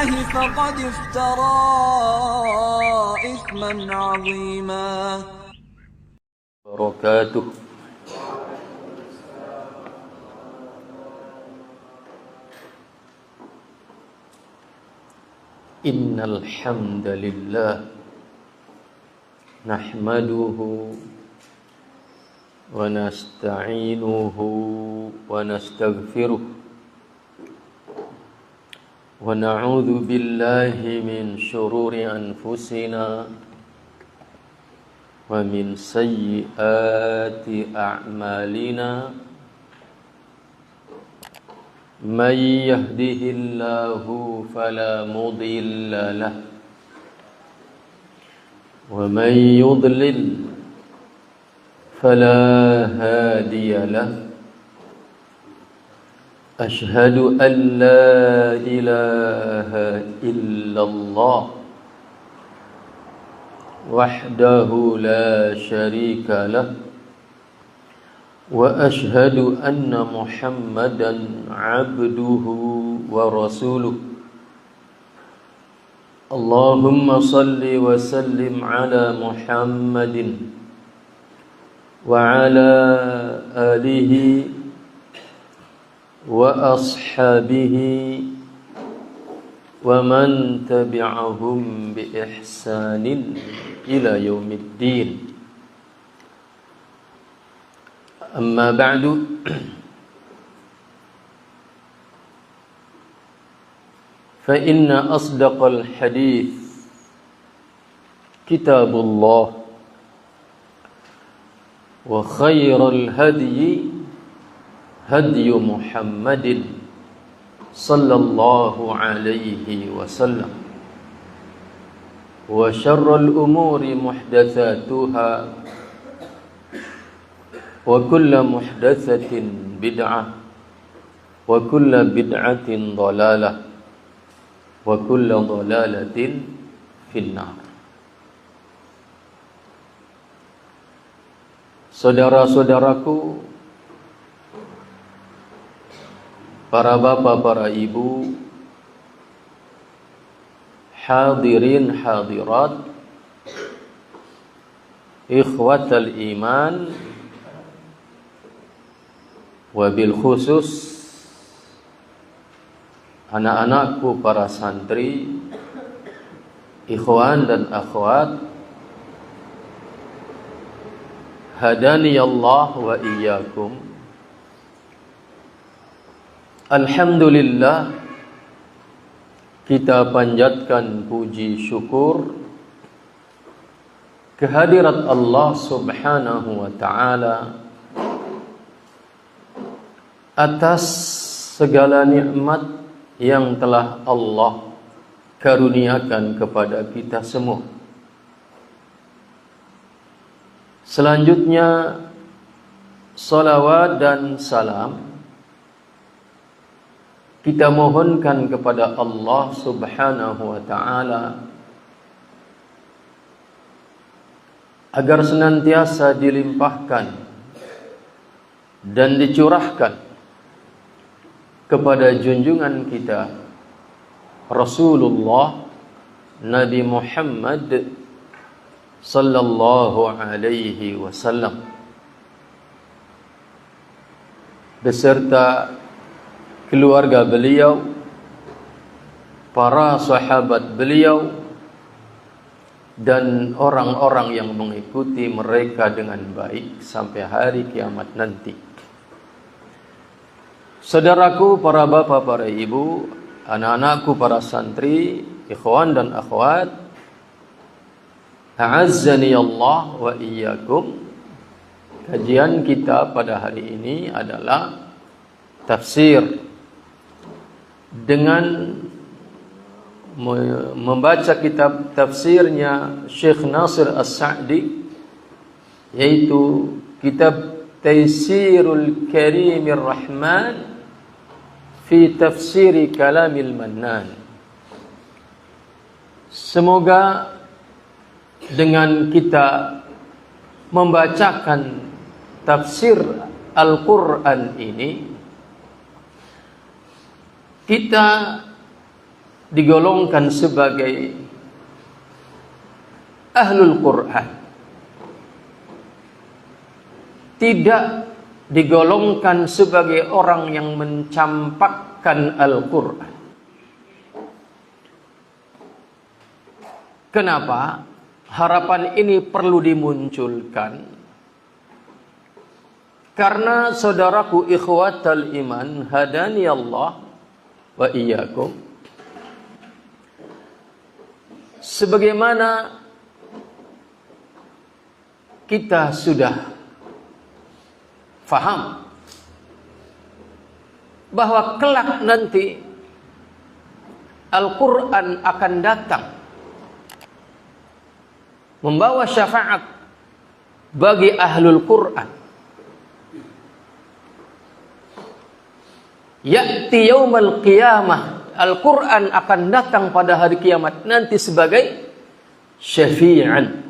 الله فقد افترى إثما عظيما. وبركاته. إن الحمد لله نحمده ونستعينه ونستغفره ونعوذ بالله من شرور أنفسنا ومن سيئات أعمالنا من يهده الله فلا مضل له ومن يضلل فلا هادي له أشهد أن لا إله إلا الله وحده لا شريك له وأشهد أن محمدا عبده ورسوله اللهم صل وسلم على محمد وعلى آله وأصحابه ومن تبعهم بإحسان إلى يوم الدين. أما بعد فإن أصدق الحديث كتاب الله وخير الهدي هدي محمد صلى الله عليه وسلم وشر الأمور محدثاتها وكل محدثة بدعة وكل بدعة ضلالة وكل ضلالة في النار. Saudara-saudaraku, para bapak, para ibu, hadirin hadirat, ikhwatal iman, wabil khusus anak-anakku para santri, ikhwan dan akhwat, hadani Allah wa iyyakum. Alhamdulillah, kita panjatkan puji syukur kehadirat Allah Subhanahu wa taala atas segala nikmat yang telah Allah karuniakan kepada kita semua. Selanjutnya, salawat dan salam kita mohonkan kepada Allah Subhanahu wa taala agar senantiasa dilimpahkan dan dicurahkan kepada junjungan kita Rasulullah Nabi Muhammad sallallahu alaihi wasallam beserta keluarga beliau, para sahabat beliau, dan orang-orang yang mengikuti mereka dengan baik sampai hari kiamat nanti. Saudaraku, para bapak, para ibu, anak-anakku, para santri, ikhwan dan akhwat, a'azzani Allah wa iyyakum. Kajian kita pada hari ini adalah tafsir dengan membaca kitab tafsirnya Syekh Nasir As-Sa'di, yaitu kitab Taysirul Karimir Rahman fi Tafsiri Kalamil Mannan. Semoga dengan kita membacakan tafsir Al-Quran ini, kita digolongkan sebagai ahlul Quran, tidak digolongkan sebagai orang yang mencampakkan Al-Quran. Kenapa harapan ini perlu dimunculkan? Karena saudaraku ikhwatal iman, hadani Allah wa iyyakum, sebagaimana kita sudah faham bahwa kelak nanti Al-Quran akan datang membawa syafaat bagi ahlul Quran. Ya'ti yaumal qiyamah, Al-Quran akan datang pada hari kiamat nanti sebagai syafi'an,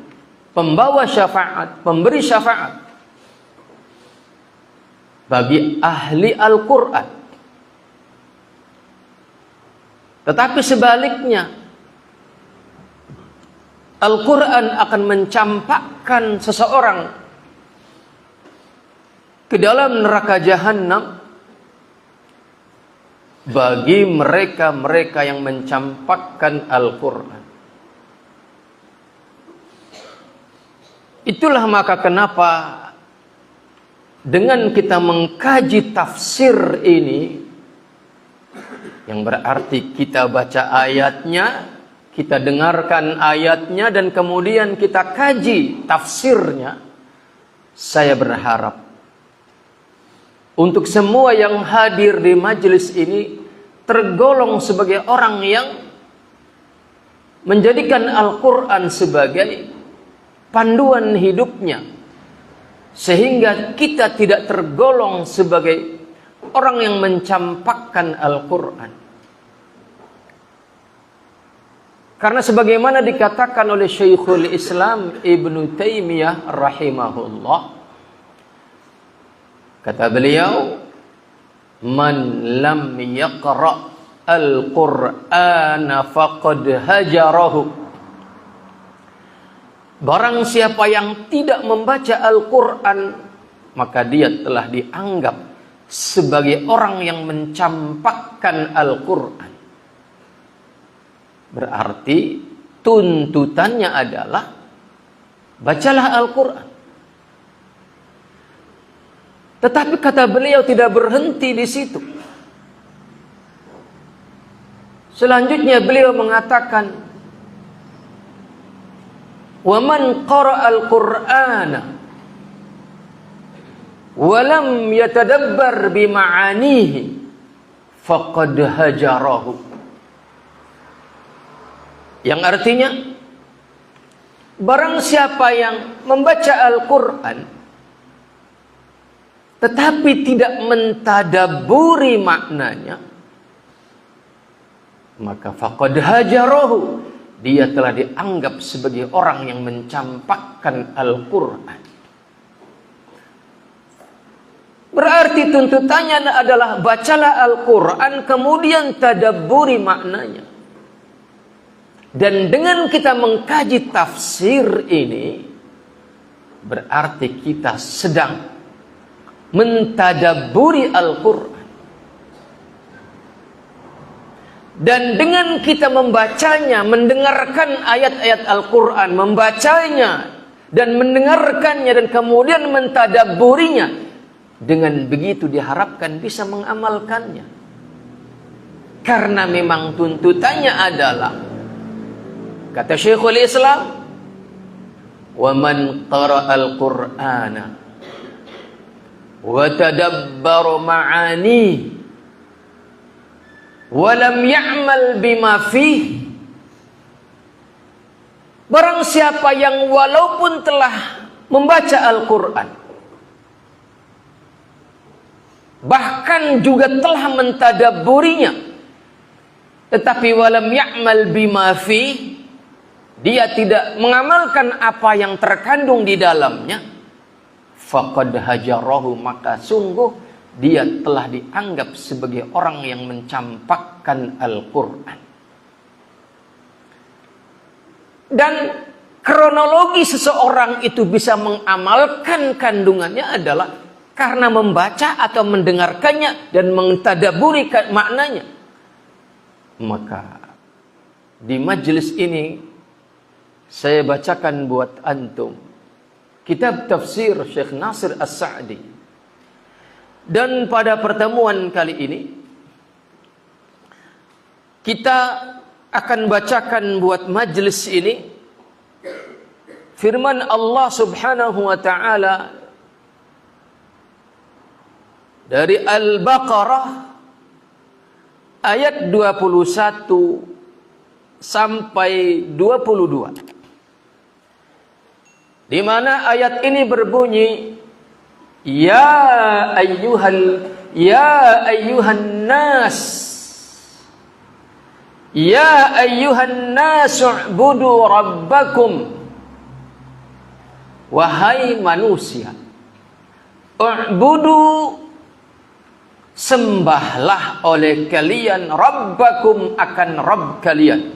pembawa syafaat, pemberi syafaat bagi ahli Al-Quran. Tetapi sebaliknya, Al-Quran akan mencampakkan seseorang ke dalam neraka jahanam bagi mereka-mereka yang mencampakkan Al-Quran. Itulah maka kenapa dengan kita mengkaji tafsir ini, yang berarti kita baca ayatnya, kita dengarkan ayatnya, dan kemudian kita kaji tafsirnya, saya berharap untuk semua yang hadir di majelis ini tergolong sebagai orang yang menjadikan Al-Quran sebagai panduan hidupnya, sehingga kita tidak tergolong sebagai orang yang mencampakkan Al-Quran. Karena sebagaimana dikatakan oleh Syekhul Islam Ibnu Taimiyah rahimahullah, kata beliau, man lam yaqra al-Qur'ana faqad hajarahu. Barang siapa yang tidak membaca Al-Quran, maka dia telah dianggap sebagai orang yang mencampakkan Al-Quran. Berarti tuntutannya adalah bacalah Al-Quran. Tetapi kata beliau tidak berhenti di situ. Selanjutnya beliau mengatakan, wa man qara'a al-Qur'ana wa lam yatadabbar bi ma'anihi faqad hajarahu. Yang artinya, barang siapa yang membaca Al-Quran tetapi tidak mentadaburi maknanya, maka faqad hajarahu, dia telah dianggap sebagai orang yang mencampakkan Al-Quran. Berarti tuntutannya adalah bacalah Al-Quran, kemudian tadabburi maknanya. Dan dengan kita mengkaji tafsir ini, berarti kita sedang mentadabburi Al-Quran. Dan dengan kita membacanya, mendengarkan ayat-ayat Al-Quran, membacanya dan mendengarkannya dan kemudian mentadabburinya, dengan begitu diharapkan bisa mengamalkannya. Karena memang tuntutannya adalah, kata Syekhul Islam, wa man qara'a al-Qur'ana wa tadabbara ma'ani wa lam ya'mal bima fihi. Barang siapa yang walaupun telah membaca Al-Quran, bahkan juga telah mentadabburinya, tetapi walam ya'mal bima fihi, dia tidak mengamalkan apa yang terkandung di dalamnya, faqad hajarahu, maka sungguh dia telah dianggap sebagai orang yang mencampakkan Al-Quran. Dan kronologi seseorang itu bisa mengamalkan kandungannya adalah karena membaca atau mendengarkannya dan mentadaburi maknanya. Maka di majelis ini saya bacakan buat antum kitab tafsir Syekh Nasir As-Sa'di. Dan pada pertemuan kali ini kita akan bacakan buat majelis ini firman Allah Subhanahu wa taala dari Al-Baqarah ayat 21 sampai 22. Di mana ayat ini berbunyi ya ayyuhan nas ya ayyuhan nas u'budu rabbakum, wahai manusia, u'budu, sembahlah oleh kalian, rabbakum, akan Rabb kalian,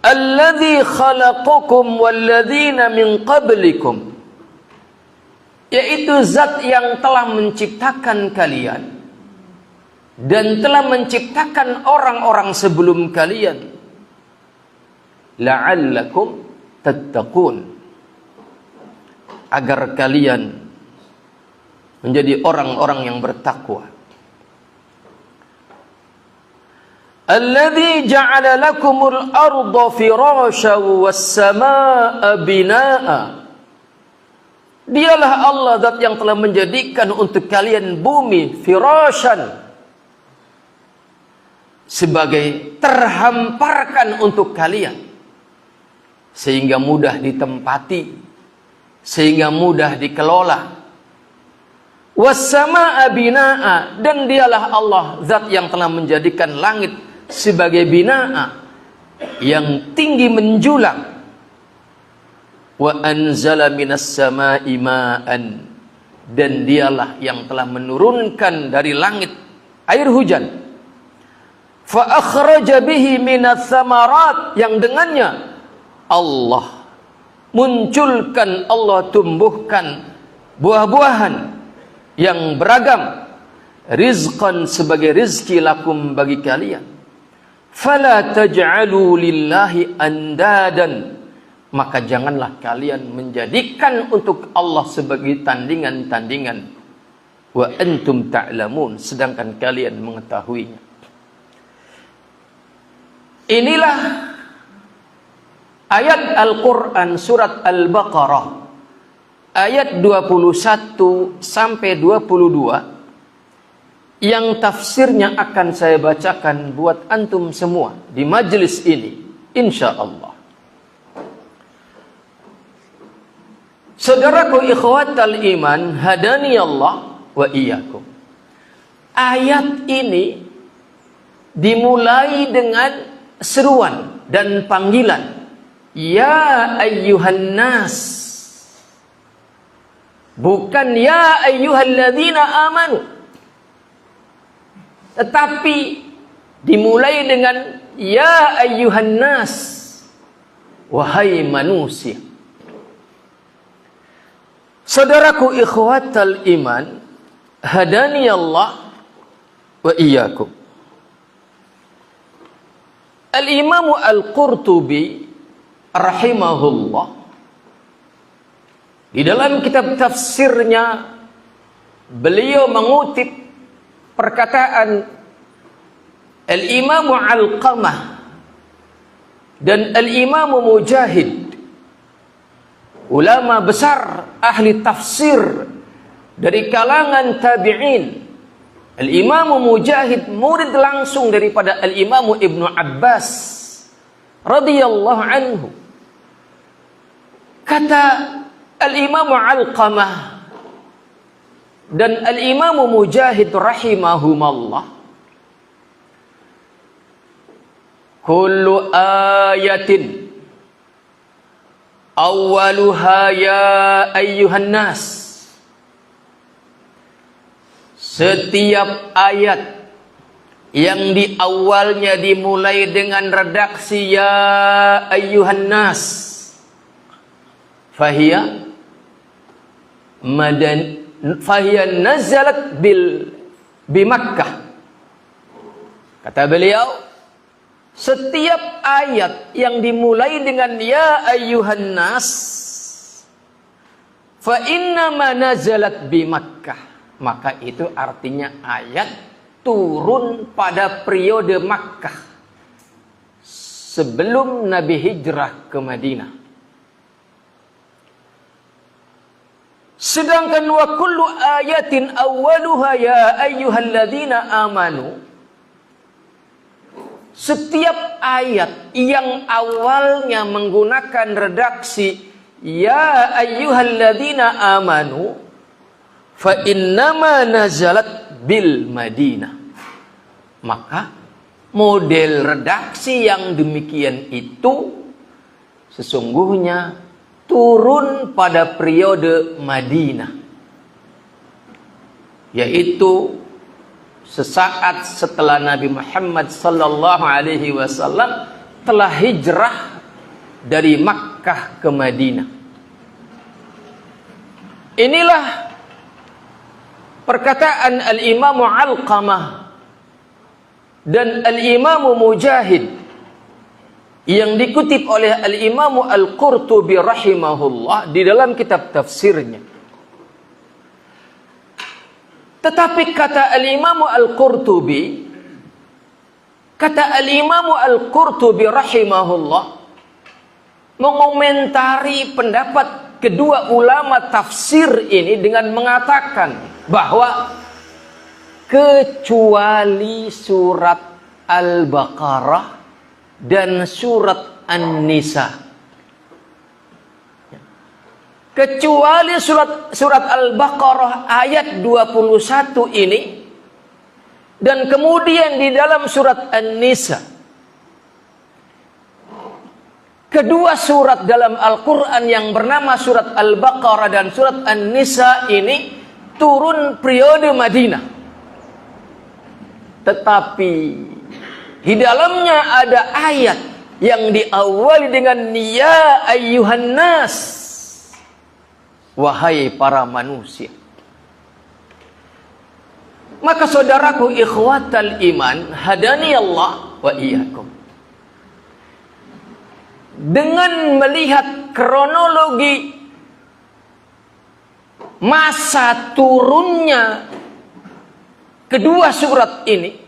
alladzi khalaqakum walladzina min qablikum, yaitu zat yang telah menciptakan kalian dan telah menciptakan orang-orang sebelum kalian, la'allakum tattaqun, agar kalian menjadi orang-orang yang bertakwa. Alladzi ja'ala lakumul arda firasyan was samaa'a binaa'a, dialah Allah zat yang telah menjadikan untuk kalian bumi firasyan, sebagai terhamparkan untuk kalian, sehingga mudah ditempati, sehingga mudah dikelola. Was-samaa'a binaa'a, dan dialah Allah zat yang telah menjadikan langit sebagai binaa'a, yang tinggi menjulang. Wa anzala minas samaa'i ma'an, dan dialah yang telah menurunkan dari langit air hujan. Fa akhraja bihi minas samarat, yang dengannya Allah munculkan, Allah tumbuhkan buah-buahan yang beragam, rizqan, sebagai rizki, lakum, bagi kalian. Fala taj'alu lillahi andadan, maka janganlah kalian menjadikan untuk Allah sebagai tandingan-tandingan. Wa antum ta'lamun, sedangkan kalian mengetahuinya. Inilah ayat Al-Quran surat Al-Baqarah ayat 21 sampai 22 yang tafsirnya akan saya bacakan buat antum semua di majelis ini, insya Allah. Saudaraku ikhwatal iman, hadani Allah wa iyyakum. Ayat ini dimulai dengan seruan dan panggilan, ya ayyuhan nas, bukan ya ayyuhalladzina amanu, tetapi dimulai dengan ya ayyuhan nas, wahai manusia. Saudaraku ikhwatal iman, hadani Allah wa iyyakum. Al-Imam Al-Qurtubi rahimahullah di dalam kitab tafsirnya, beliau mengutip perkataan Al-Imam Alqamah dan Al-Imam Mujahid, ulama besar ahli tafsir dari kalangan tabi'in. Al-Imam Mujahid murid langsung daripada Al-Imam Ibnu Abbas radhiyallahu anhu. Kata Al-Imam Alqamah dan Al-Imam Mujahid rahimahumallah, kullu ayatin awwaluha ya ayyuhan nas, setiap ayat yang di awalnya dimulai dengan redaksi ya ayyuhan nas, fahiya nazalat bi Makkah. Kata beliau, setiap ayat yang dimulai dengan ya ayyuhan nas fa innama nazalat bi Makkah, maka itu artinya ayat turun pada periode Makkah sebelum Nabi hijrah ke Madinah. Sedangkan wa kullu ayatin awwaluha ya ayyuhalladzina amanu, setiap ayat yang awalnya menggunakan redaksi ya ayyuhalladzina amanu fa innama nazalat bil Madinah, maka model redaksi yang demikian itu sesungguhnya turun pada periode Madinah, yaitu sesaat setelah Nabi Muhammad sallallahu alaihi wasallam telah hijrah dari Makkah ke Madinah. Inilah perkataan Al-Imam Alqamah dan Al-Imam Mujahid yang dikutip oleh Al-Imam Al-Qurtubi rahimahullah di dalam kitab tafsirnya. Tetapi kata Al-Imam Al-Qurtubi, rahimahullah mengomentari pendapat kedua ulama tafsir ini dengan mengatakan bahwa kecuali surat Al-Baqarah dan surat An-Nisa, kecuali surat Al-Baqarah ayat 21 ini, dan kemudian di dalam surat An-Nisa, kedua surat dalam Al-Quran yang bernama surat Al-Baqarah dan surat An-Nisa ini turun periode Madinah. Tetapi di dalamnya ada ayat yang diawali dengan ya ayyuhan nas, wahai para manusia. Maka saudaraku ikhwatal iman, hadani Allah wa iyyakum, dengan melihat kronologi masa turunnya kedua surat ini,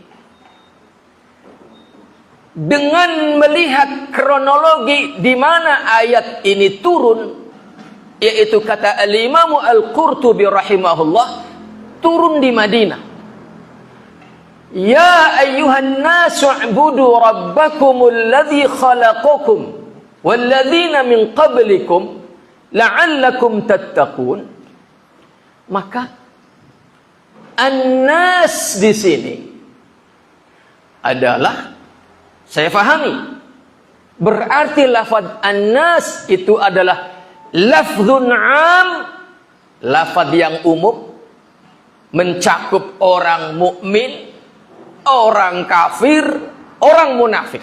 dengan melihat kronologi di mana ayat ini turun, yaitu kata Al-Imam Al-Qurtubi rahimahullah, turun di Madinah. Ya ayyuhan nasu u'budu rabbakumul ladzi khalaqakum walladzina min qablikum la'allakum tattaqun. Maka an-nas di sini adalah, saya fahami, berarti lafaz an-nas itu adalah lafzun am, lafaz yang umum, mencakup orang mukmin, orang kafir, orang munafik.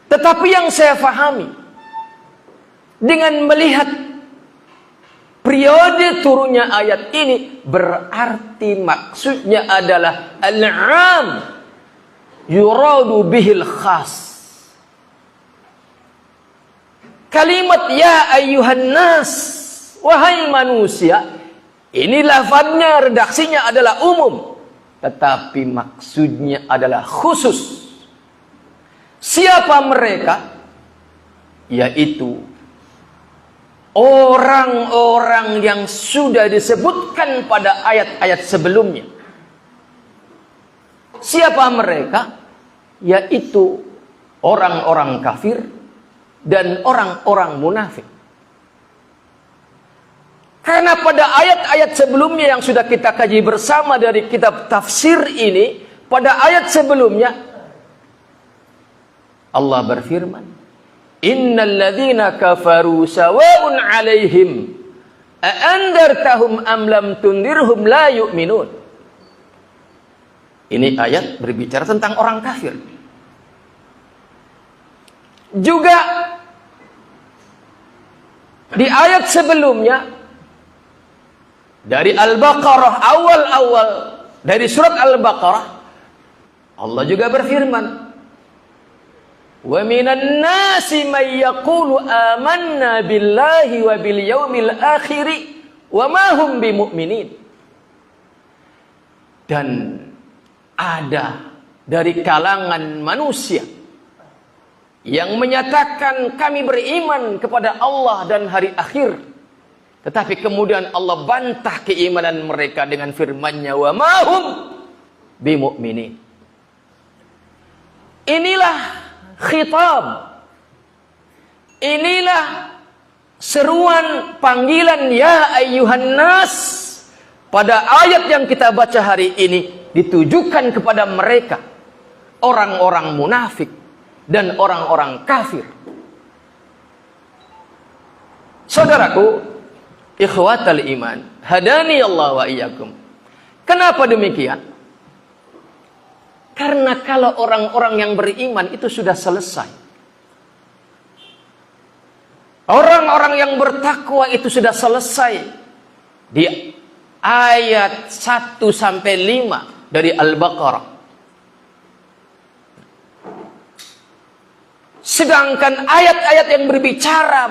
Tetapi yang saya fahami dengan melihat periode turunnya ayat ini, berarti maksudnya adalah al-'am yuradu bihil khas. Kalimat ya ayyuhan nas, wahai manusia, ini lafaznya, redaksinya adalah umum, tetapi maksudnya adalah khusus. Siapa mereka? Yaitu orang-orang yang sudah disebutkan pada ayat-ayat sebelumnya. Siapa mereka? Yaitu orang-orang kafir dan orang-orang munafik. Karena pada ayat-ayat sebelumnya yang sudah kita kaji bersama dari kitab tafsir ini, pada ayat sebelumnya Allah berfirman, innal ladzina kafaru sawa'un 'alaihim a andartahum am lam tundirhum la yu'minun. Ini ayat berbicara tentang orang kafir. Juga di ayat sebelumnya dari Al-Baqarah, awal-awal dari surat Al-Baqarah, Allah juga berfirman, wa minan nasi may yaqulu amanna billahi wa bil yaumil akhir wa ma hum bimu'minin. Dan ada dari kalangan manusia yang menyatakan kami beriman kepada Allah dan hari akhir, tetapi kemudian Allah bantah keimanan mereka dengan firman-Nya, wa ma hum bimu'minin. Inilah khitab, inilah seruan panggilan ya ayyuhan nas pada ayat yang kita baca hari ini, ditujukan kepada mereka, orang-orang munafik dan orang-orang kafir. Saudaraku, ikhwatal iman, hadani Allah wa iyyakum. Kenapa demikian? Karena kalau orang-orang yang beriman itu sudah selesai, orang-orang yang bertakwa itu sudah selesai di ayat 1 sampai 5 dari Al-Baqarah. Sedangkan ayat-ayat yang berbicara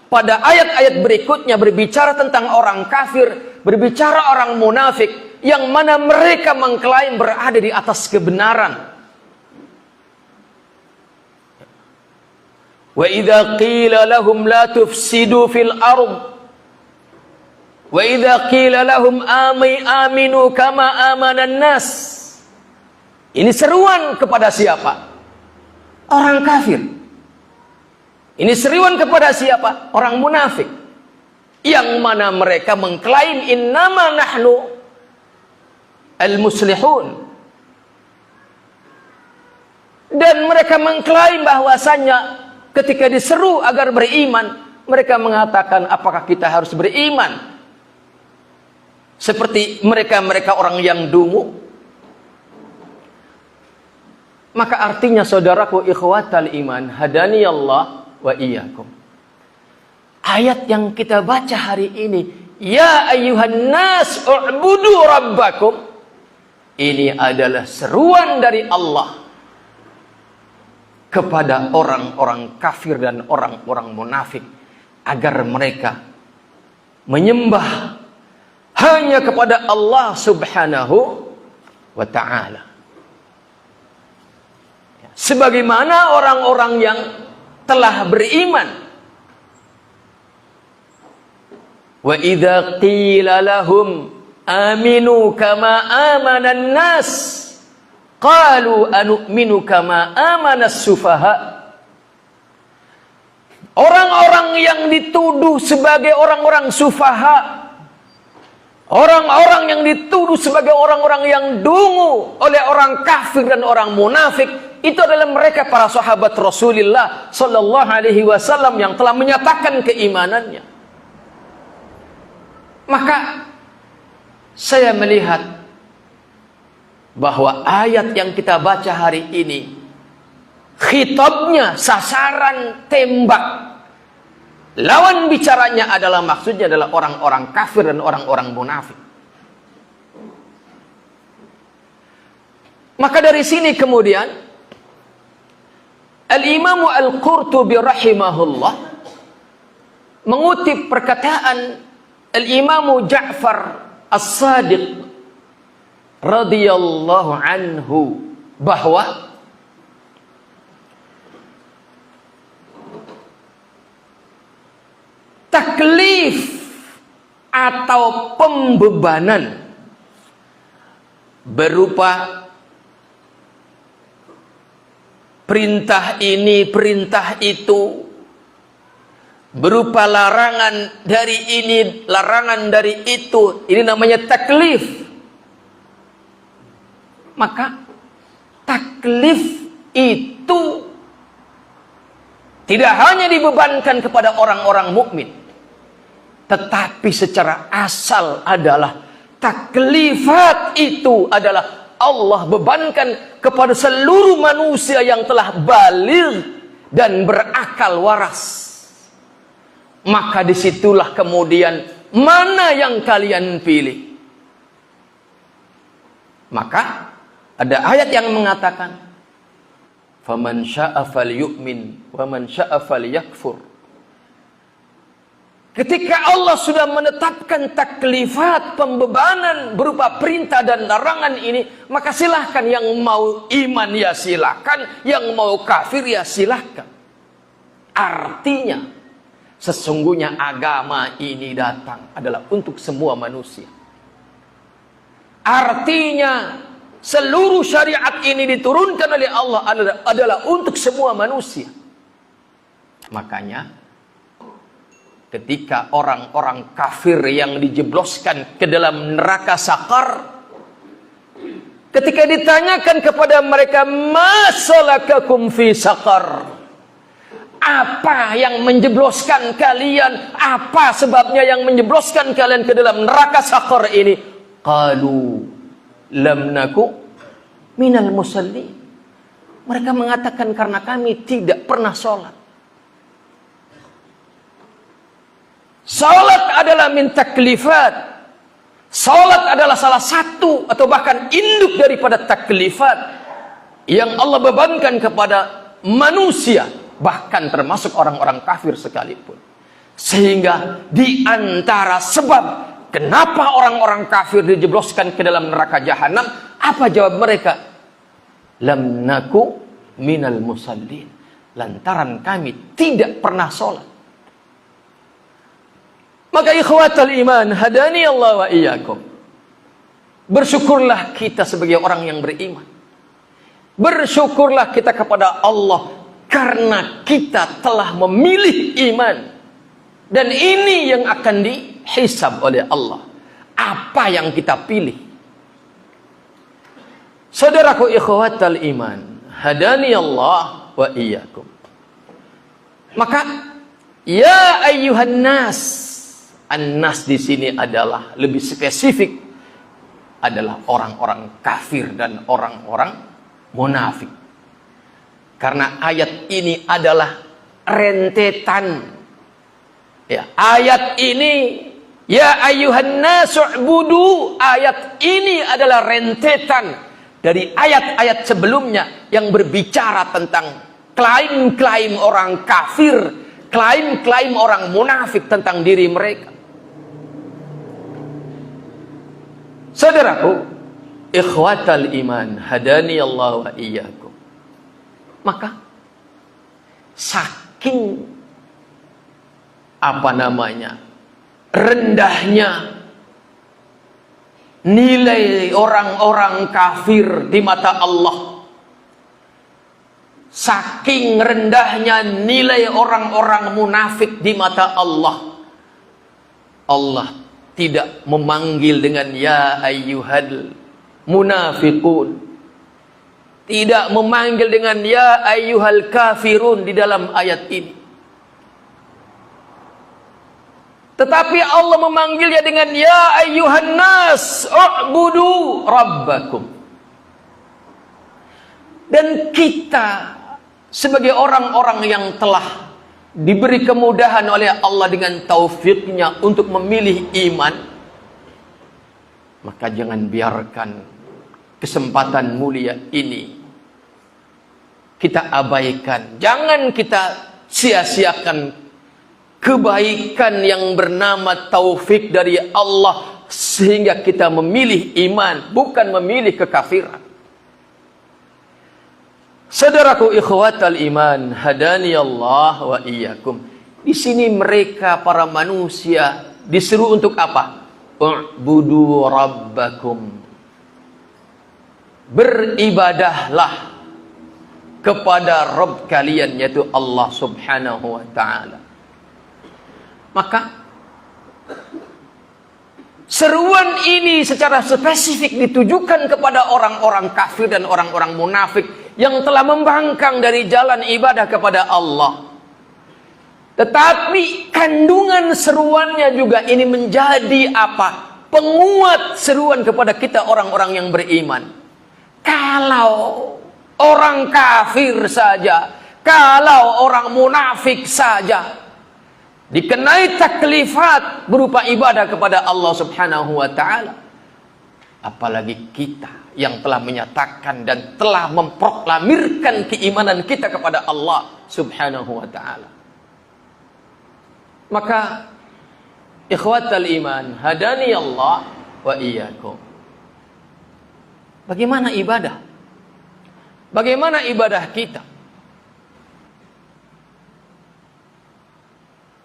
pada ayat-ayat berikutnya berbicara tentang orang kafir, berbicara orang munafik, yang mana mereka mengklaim berada di atas kebenaran. Wa idza qila lahum la tufsidu fil ardh wa idza qila lahum aminu kama amanan nas. Ini seruan kepada siapa? Orang kafir. Ini seruan kepada siapa? Orang munafik. Yang mana mereka mengklaim innama nahnu al-muslihun. Dan mereka mengklaim bahwasannya ketika diseru agar beriman, mereka mengatakan apakah kita harus beriman seperti mereka-mereka orang yang dungu? Maka artinya saudaraku ikhwatal iman, hadani Allah wa iyyakum. Ayat yang kita baca hari ini, ya ayyuhan nas u'budu rabbakum, ini adalah seruan dari Allah kepada orang-orang kafir dan orang-orang munafik agar mereka menyembah hanya kepada Allah Subhanahu wa ta'ala. Sebagaimana orang-orang yang telah beriman. Wa idza qila lahum aminu kama amanan nas qalu anu'minu kama amanas sufaha. Orang-orang yang dituduh sebagai orang-orang sufaha, orang-orang yang dituduh sebagai orang-orang yang dungu oleh orang kafir dan orang munafik, itu adalah mereka para sahabat Rasulullah sallallahu alaihi wasallam yang telah menyatakan keimanannya. Maka saya melihat bahwa ayat yang kita baca hari ini, khitabnya, sasaran tembak, lawan bicaranya adalah, maksudnya adalah orang-orang kafir dan orang-orang munafik. Maka dari sini kemudian Al-Imam Al-Qurtubi rahimahullah mengutip perkataan Al-Imam Ja'far As-Sadiq radhiyallahu anhu bahwa taklif atau pembebanan berupa perintah ini, perintah itu, berupa larangan dari ini, larangan dari itu, ini namanya taklif. Maka taklif itu tidak hanya dibebankan kepada orang-orang mukmin, tetapi secara asal adalah taklifat itu adalah Allah bebankan kepada seluruh manusia yang telah baligh dan berakal waras. Maka disitulah kemudian mana yang kalian pilih? Maka ada ayat yang mengatakan, "Faman syaa'a falyu'min wa man syaa'a falyakfur." Ketika Allah sudah menetapkan taklifat, pembebanan berupa perintah dan larangan ini, maka silahkan yang mau iman ya silahkan, yang mau kafir ya silahkan. Artinya, sesungguhnya agama ini datang adalah untuk semua manusia. Artinya, seluruh syariat ini diturunkan oleh Allah adalah untuk semua manusia. Makanya, ketika orang-orang kafir yang dijebloskan ke dalam neraka sakar, ketika ditanyakan kepada mereka, "Ma salakakum fi sakar?" Apa yang menjebloskan kalian? Apa sebabnya yang menjebloskan kalian ke dalam neraka sakar ini? Qalu lam naku minal musallin. Mereka mengatakan karena kami tidak pernah sholat. Salat adalah min taklifat. Salat adalah salah satu atau bahkan induk daripada taklifat yang Allah bebankan kepada manusia, bahkan termasuk orang-orang kafir sekalipun. Sehingga di antara sebab kenapa orang-orang kafir dijebloskan ke dalam neraka jahanam, apa jawab mereka? Lam naku minal musallin. Lantaran kami tidak pernah sholat. Maka ikhwatal iman, hadani Allah wa iyyakum. Bersyukurlah kita sebagai orang yang beriman. Bersyukurlah kita kepada Allah karena kita telah memilih iman. Dan ini yang akan dihisab oleh Allah. Apa yang kita pilih? Saudaraku ikhwatal iman, hadani Allah wa iyyakum. Maka ya ayyuhan nas, an-nas di sini adalah lebih spesifik adalah orang-orang kafir dan orang-orang munafik. Karena ayat ini adalah rentetan. Ya, ayat ini ya ayyuhan nas u'budu, ayat ini adalah rentetan dari ayat-ayat sebelumnya yang berbicara tentang klaim-klaim orang kafir, klaim-klaim orang munafik tentang diri mereka. Saudaraku, ikhwatal iman, hadani Allah wa iyyakum. Maka saking rendahnya nilai orang-orang kafir di mata Allah, saking rendahnya nilai orang-orang munafik di mata Allah, Allah tidak memanggil dengan ya ayyuhal munafiqun, tidak memanggil dengan ya ayyuhal kafirun di dalam ayat ini. Tetapi Allah memanggilnya dengan ya ayyuhan nas u'budu rabbakum. Dan kita sebagai orang-orang yang telah diberi kemudahan oleh Allah dengan taufiknya untuk memilih iman, maka jangan biarkan kesempatan mulia ini kita abaikan. Jangan kita sia-siakan kebaikan yang bernama taufik dari Allah sehingga kita memilih iman, bukan memilih kekafiran. Saudaraku ikhwatal iman, hadani Allah wa iyyakum. Di sini mereka para manusia disuruh untuk apa? U'budu rabbakum. Beribadahlah kepada Rabb kalian, yaitu Allah Subhanahu wa taala. Maka seruan ini secara spesifik ditujukan kepada orang-orang kafir dan orang-orang munafik yang telah membangkang dari jalan ibadah kepada Allah. Tetapi kandungan seruannya juga ini menjadi apa? Penguat seruan kepada kita orang-orang yang beriman. Kalau orang kafir saja, kalau orang munafik saja dikenai taklifat berupa ibadah kepada Allah Subhanahu wa taala, apalagi kita yang telah menyatakan dan telah memproklamirkan keimanan kita kepada Allah Subhanahu wa taala. Maka ikhwatal iman, hadani Allah wa iyyakum. Bagaimana ibadah? Bagaimana ibadah kita?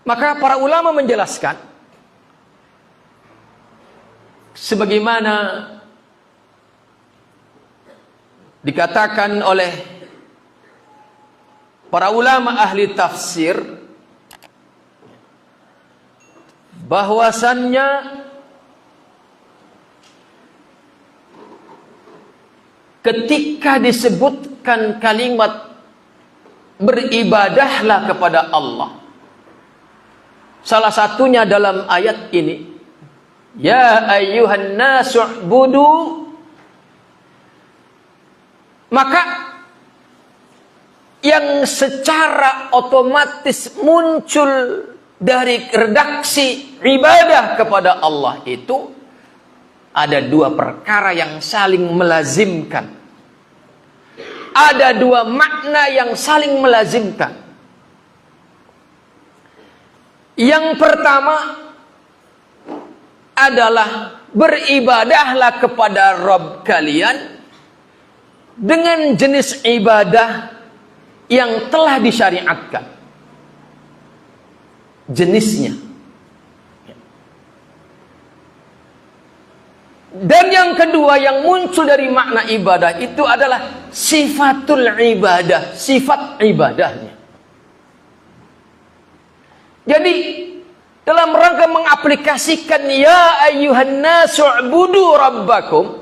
Maka para ulama menjelaskan sebagaimana dikatakan oleh para ulama ahli tafsir bahwasannya ketika disebutkan kalimat beribadahlah kepada Allah, salah satunya dalam ayat ini, ya ayyuhan nasu'budu, maka yang secara otomatis muncul dari redaksi ibadah kepada Allah itu ada dua perkara yang saling melazimkan, ada dua makna yang saling melazimkan. Yang pertama adalah beribadahlah kepada Rabb kalian dengan jenis ibadah yang telah disyariatkan, jenisnya. Dan yang kedua yang muncul dari makna ibadah itu adalah sifatul ibadah, sifat ibadahnya. Jadi dalam rangka mengaplikasikan ya ayyuhan nasu'budu rabbakum,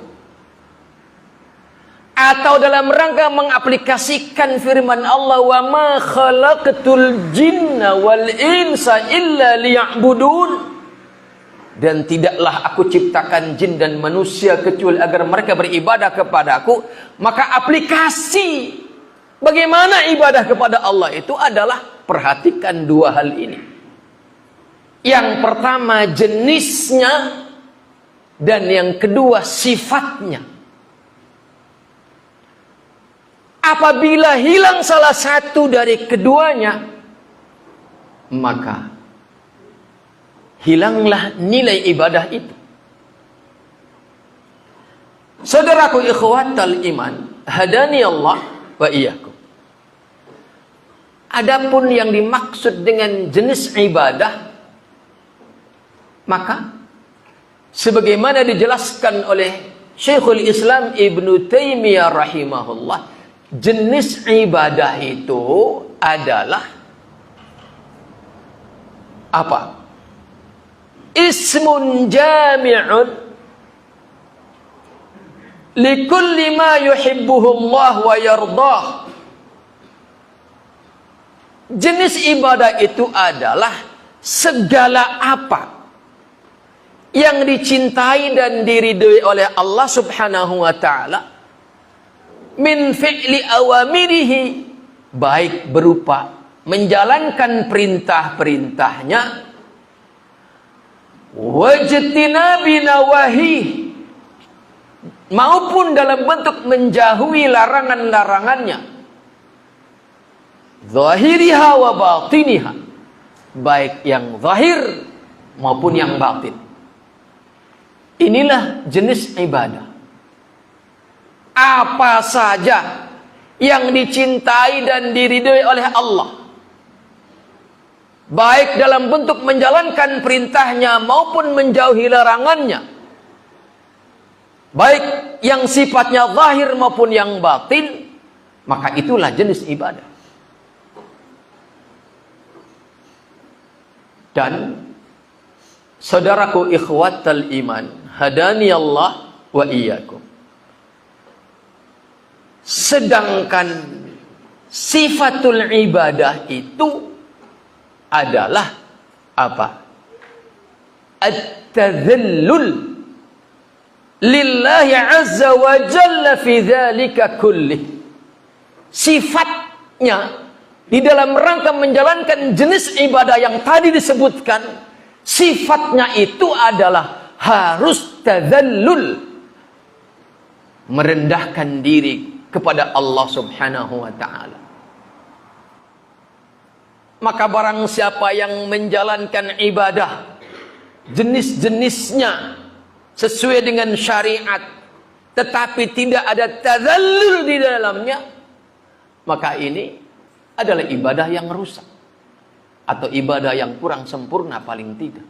atau dalam rangka mengaplikasikan firman Allah wa ma khalaqtul jinna wal insa illa liya'budun, dan tidaklah aku ciptakan jin dan manusia kecuali agar mereka beribadah kepadaku. Maka aplikasi bagaimana ibadah kepada Allah itu adalah perhatikan dua hal ini. Yang pertama jenisnya, dan yang kedua sifatnya. Apabila hilang salah satu dari keduanya, maka hilanglah nilai ibadah itu. Saudaraku ikhwatal iman, hadani Allah wa iyyakum. Adapun yang dimaksud dengan jenis ibadah, maka sebagaimana dijelaskan oleh Syekhul Islam Ibnu Taimiyah rahimahullah, jenis ibadah itu adalah apa? Ismun jami'un likulli ma yuhibbuhu Allah wa yardah. Jenis ibadah itu adalah segala apa yang dicintai dan diridhoi oleh Allah Subhanahu wa taala min fi'li awamirihi, baik berupa menjalankan perintah-perintahnya, wajtinabi nawahi, maupun dalam bentuk menjauhi larangan-larangannya, zahiriha wa batiniha, baik yang zahir maupun yang batin. Inilah jenis ibadah. Apa saja yang dicintai dan diridhoi oleh Allah, baik dalam bentuk menjalankan perintahnya maupun menjauhi larangannya, baik yang sifatnya zahir maupun yang batin, maka itulah jenis ibadah. Dan saudaraku ikhwatal iman, hadani Allah wa iyyakum, sedangkan sifatul ibadah itu adalah apa? At-tadhallul lillahi azza wa jalla fi dzalika kullih. Sifatnya di dalam rangka menjalankan jenis ibadah yang tadi disebutkan, sifatnya itu adalah harus tadzallul, merendahkan diri kepada Allah Subhanahu wa taala. Maka barang siapa yang menjalankan ibadah jenis-jenisnya sesuai dengan syariat, tetapi tidak ada tadzallul di dalamnya, maka ini adalah ibadah yang rusak atau ibadah yang kurang sempurna paling tidak.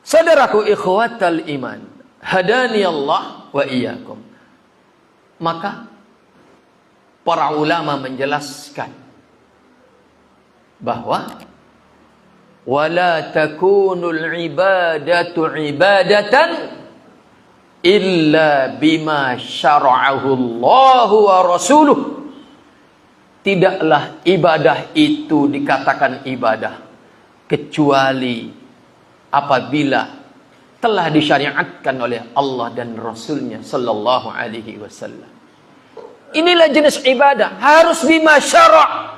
Saudaraku ikhwatal iman, hadani Allah wa iyyakum. Maka para ulama menjelaskan bahwa wala takunul ibadatu ibadatan illa bima syara'ahu Allah wa rasuluh. Tidaklah ibadah itu dikatakan ibadah kecuali apabila telah disyariatkan oleh Allah dan Rasulnya sallallahu alaihi wasallam. Inilah jenis ibadah, harus bima syara',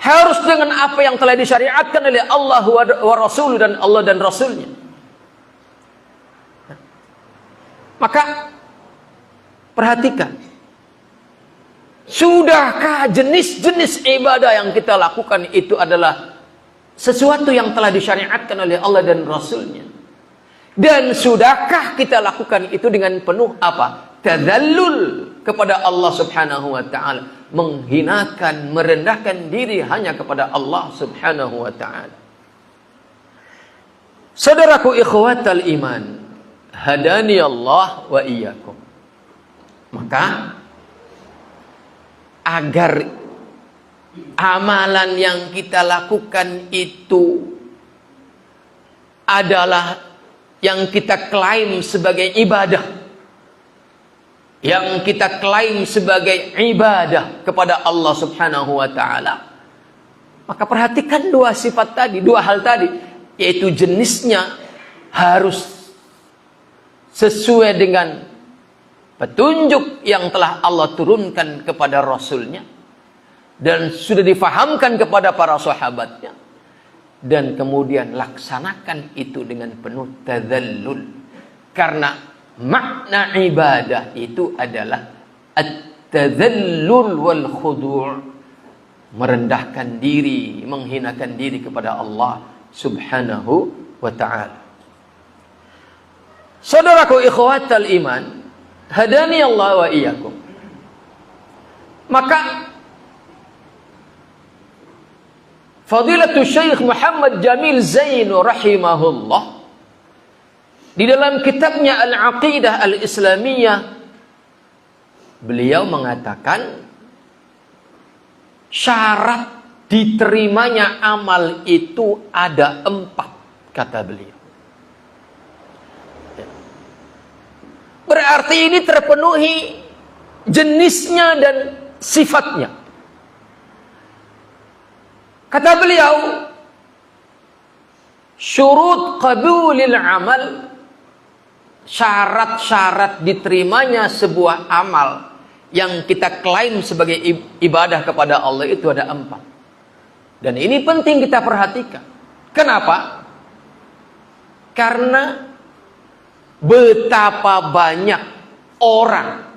harus dengan apa yang telah disyariatkan oleh Allah wa Rasul dan Allah dan Rasulnya. Maka perhatikan, sudahkah jenis-jenis ibadah yang kita lakukan itu adalah sesuatu yang telah disyariatkan oleh Allah dan Rasulnya? Dan sudahkah kita lakukan itu dengan penuh apa? Tadzallul kepada Allah Subhanahu wa taala, menghinakan, merendahkan diri hanya kepada Allah Subhanahu wa taala. Saudaraku ikhwatal iman, hadani Allah wa iyyakum. Maka agar amalan yang kita lakukan itu adalah yang kita klaim sebagai ibadah, yang kita klaim sebagai ibadah kepada Allah Subhanahu wa taala, maka perhatikan dua sifat tadi, dua hal tadi, yaitu jenisnya harus sesuai dengan petunjuk yang telah Allah turunkan kepada Rasulnya dan sudah difahamkan kepada para sahabatnya, dan kemudian laksanakan itu dengan penuh tadzallul. Karena makna ibadah itu adalah at-tadzallul wal khudu', merendahkan diri, menghinakan diri kepada Allah Subhanahu wa ta'ala. Saudaraku ikhwatal iman, hadani Allah wa iyyakum. Maka Fadilatul Syekh Muhammad Jamil Zain rahimahullah di dalam kitabnya Al-Aqidah Al-Islamiyah, beliau mengatakan syarat diterimanya amal itu ada 4, kata beliau. Berarti ini terpenuhi jenisnya dan sifatnya. Kata beliau, syurut qabulil amal, syarat-syarat diterimanya sebuah amal yang kita klaim sebagai ibadah kepada Allah itu ada 4. Dan ini penting kita perhatikan. Kenapa? Karena betapa banyak orang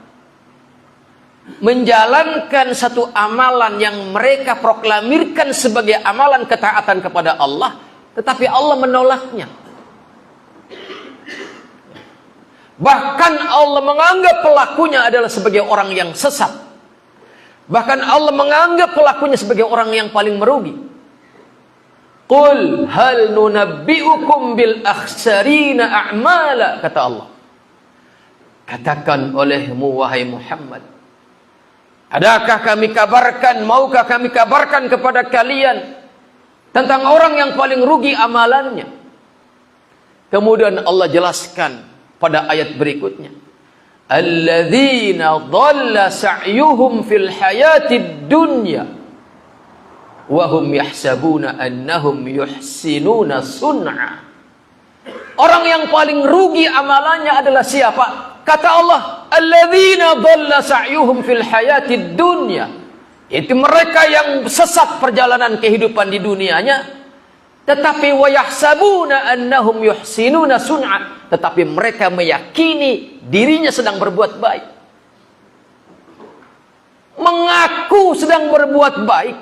menjalankan satu amalan yang mereka proklamirkan sebagai amalan ketaatan kepada Allah, tetapi Allah menolaknya. Bahkan Allah menganggap pelakunya adalah sebagai orang yang sesat. Bahkan Allah menganggap pelakunya sebagai orang yang paling merugi. Qul hal nunabbi'ukum bil akhsarina a'mala, kata Allah. Katakan olehmu wahai Muhammad, adakah kami kabarkan, maukah kami kabarkan kepada kalian tentang orang yang paling rugi amalannya? Kemudian Allah jelaskan pada ayat berikutnya, alladzina dhalla sa'yuhum fil hayatid dunya wa hum yahsabuna annahum yuhsinuna sun'a. Orang yang paling rugi amalannya adalah siapa? Kata Allah, alladzina dhalla sa'yuhum fil hayatid dunya. Itu mereka yang sesat perjalanan kehidupan di dunianya, tetapi wa yahsabuna annahum yuhsinuna sun'a, tetapi mereka meyakini dirinya sedang berbuat baik. Mengaku sedang berbuat baik,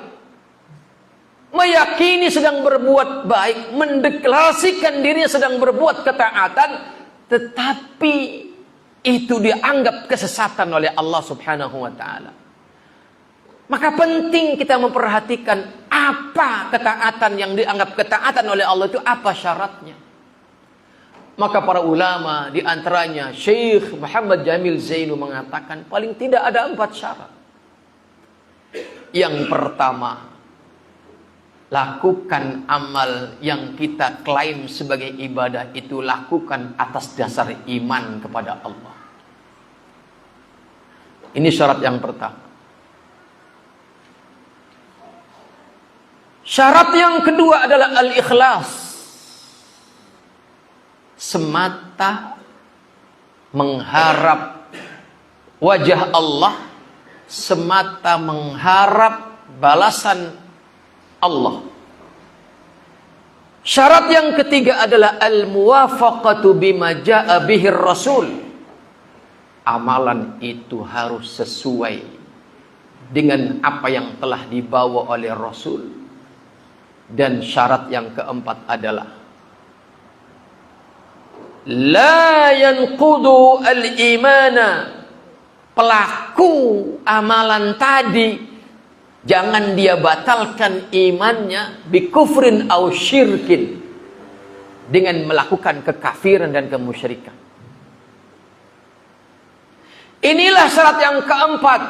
meyakini sedang berbuat baik, mendeklarasikan dirinya sedang berbuat ketaatan, tetapi itu dianggap kesesatan oleh Allah Subhanahu wa taala. Maka penting kita memperhatikan apa ketaatan yang dianggap ketaatan oleh Allah itu, apa syaratnya. Maka para ulama, di antaranya Syekh Muhammad Jamil Zainu mengatakan paling tidak ada 4 syarat. Yang pertama, lakukan amal yang kita klaim sebagai ibadah itu lakukan atas dasar iman kepada Allah. Ini syarat yang pertama. Syarat yang kedua adalah al-ikhlas. Semata mengharap wajah Allah, semata mengharap balasan Allah. Syarat yang ketiga adalah al-muwafaqatu bima jaa bihi Rasul. Amalan itu harus sesuai dengan apa yang telah dibawa oleh Rasul. Dan syarat yang keempat adalah la yanqudu al-imana. Pelaku amalan tadi jangan dia batalkan imannya bikufrin au syirkin, dengan melakukan kekafiran dan kemusyrikan. Inilah syarat yang keempat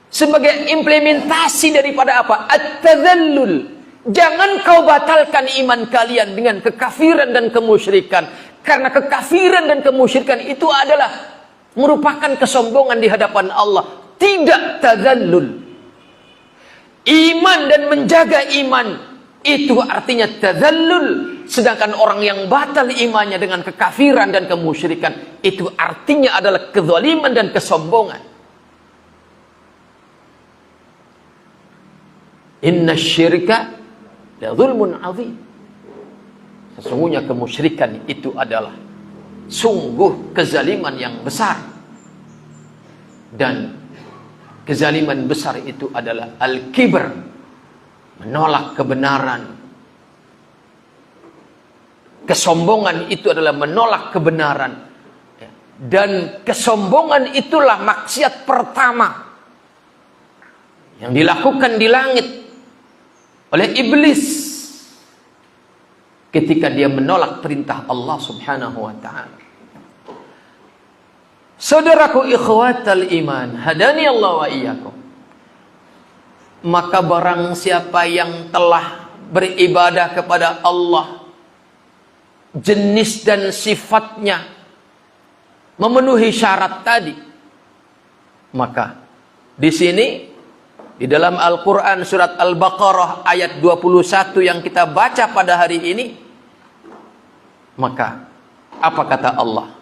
sebagai implementasi daripada apa? At-tadhallul. Jangan kau batalkan iman kalian dengan kekafiran dan kemusyrikan, karena kekafiran dan kemusyrikan itu adalah merupakan kesombongan di hadapan Allah. Tidak tadhallul. Iman dan menjaga iman itu artinya tadhallul. Sedangkan orang yang batal imannya dengan kekafiran dan kemusyrikan itu artinya adalah kezaliman dan kesombongan. Inna syirka la zulmun azim. Sesungguhnya kemusyrikan itu adalah sungguh kezaliman yang besar. Dan kezaliman besar itu adalah al-kibr, menolak kebenaran. Kesombongan itu adalah menolak kebenaran. Dan kesombongan itulah maksiat pertama yang dilakukan di langit oleh iblis ketika dia menolak perintah Allah Subhanahu wa ta'ala. Saudaraku ikhwatal iman, hadani Allah wa iyyakum. Maka barang siapa yang telah beribadah kepada Allah, jenis dan sifatnya memenuhi syarat tadi, maka di sini di dalam Al-Quran surat Al-Baqarah ayat 21 yang kita baca pada hari ini, maka apa kata Allah?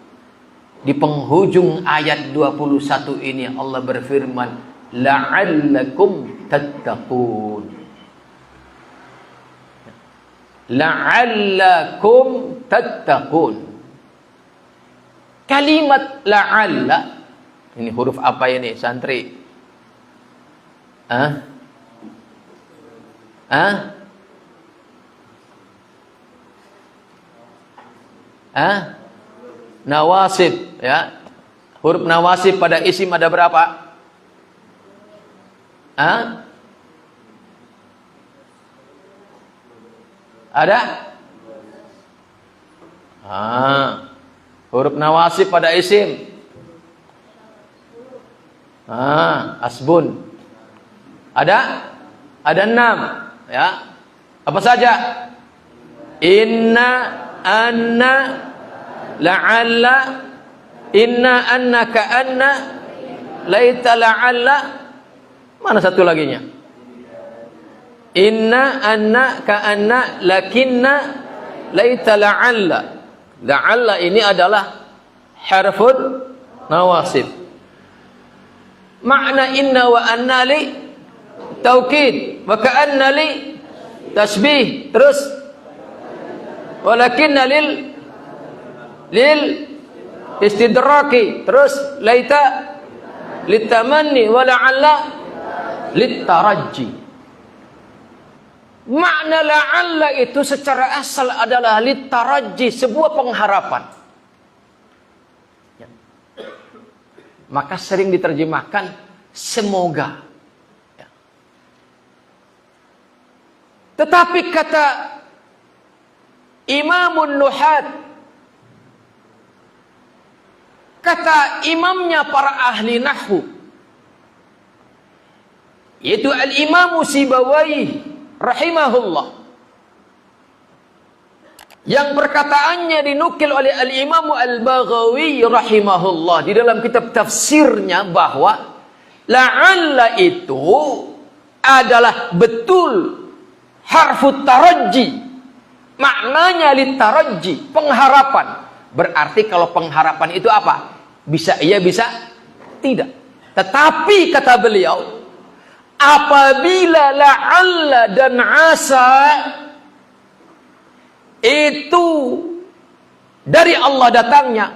Di penghujung ayat 21 ini Allah berfirman, la'allakum tattaqun. La'allakum tattaqun. Kalimat la'alla, ini huruf apa ini santri? Nawasib, ya. Huruf nawasib pada isim ada berapa? Ada? Huruf nawasib pada isim. Asbun. Ada? Ada 6, ya. Apa saja? Inna, anna, la'alla, inna, anna, ka'anna, laita, la'alla. Mana satu laginya? Inna, anna, ka'anna, lakinna, laita, la'alla. La'alla ini adalah harfun nawasib. Makna inna wa anna li taukid wa ka'anna li tasbih. Terus walakinna lil istidraki. Terus laita litamanni wa la'alla litaraji. Makna la'alla itu secara asal adalah litaraji, sebuah pengharapan. Maka sering diterjemahkan semoga. Tetapi kata Imamun Nuhat, kata imamnya para ahli nahwu, yaitu Al-Imamu Sibawayh rahimahullah, yang perkataannya dinukil oleh Al-Imamu Al-Baghawi rahimahullah di dalam kitab tafsirnya, bahwa la'alla itu adalah betul harfut taraji, maknanya litaraji, pengharapan. Berarti kalau pengharapan itu apa? Bisa iya, bisa tidak. Tetapi kata beliau, apabila la'alla dan asa itu dari Allah datangnya,